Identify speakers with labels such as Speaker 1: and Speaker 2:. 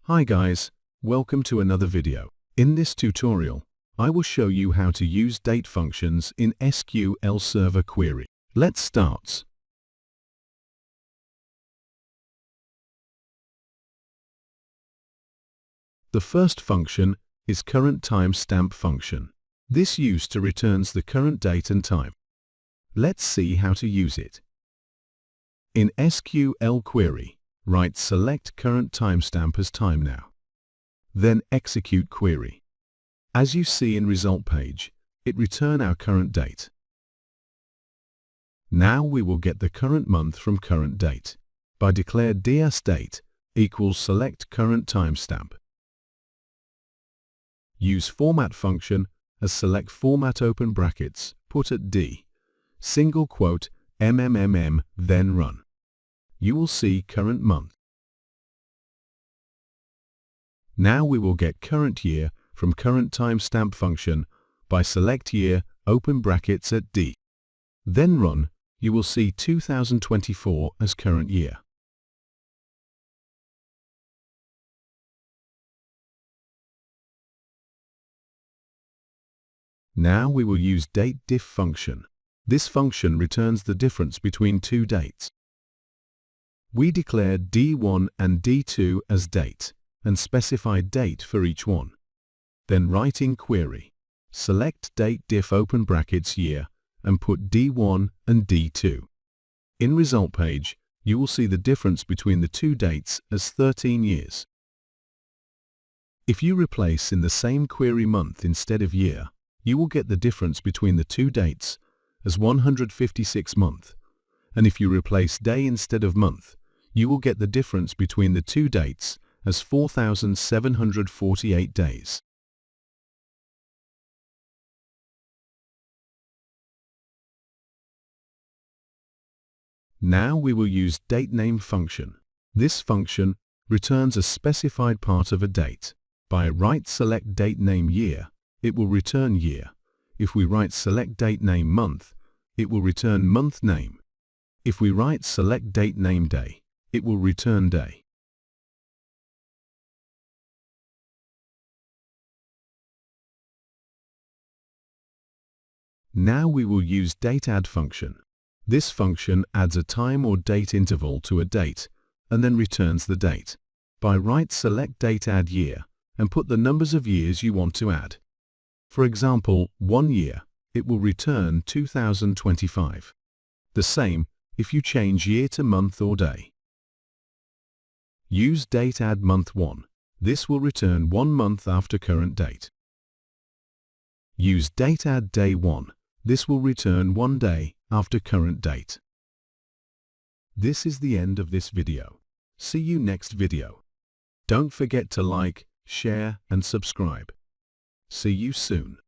Speaker 1: Hi guys, welcome to another video. In this tutorial, I will show you how to use date functions in SQL Server query. Let's start. The first function is current timestamp function. This used to returns the current date and time. Let's see how to use it. In SQL query, write select current timestamp as time now. Then execute query. As you see in result page, it return our current date. Now we will get the current month from current date by declare DATEDD equals select current timestamp. Use format function as select format open brackets, put at D, single quote, MMMM, then run. You will see current month. Now we will get current year from current timestamp function by select year, open brackets at D. Then run, you will see 2024 as current year. Now we will use DATEDIFF function. This function returns the difference between two dates. We declare D1 and D2 as date and specify date for each one. Then write in query, select DATEDIFF open brackets year and put D1 and D2. In result page, you will see the difference between the two dates as 13 years. If you replace in the same query month instead of year, you will get the difference between the two dates as 156 month, and if you replace day instead of month, you will get the difference between the two dates as 4,748 days. Now we will use DATENAME function. This function returns a specified part of a date. By write select DATENAME year, it will return year. If we write select DATENAME month, it will return month name. If we write select DATENAME day, it will return day. Now we will use DATEADD function. This function adds a time or date interval to a date and then returns the date. By write select DATEADD year and put the numbers of years you want to add. For example, 1 year, it will return 2025. The same if you change year to month or day. Use DATEADD month 1. This will return 1 month after current date. Use DATEADD day 1. This will return 1 day after current date. This is the end of this video. See you next video. Don't forget to like, share and subscribe. See you soon.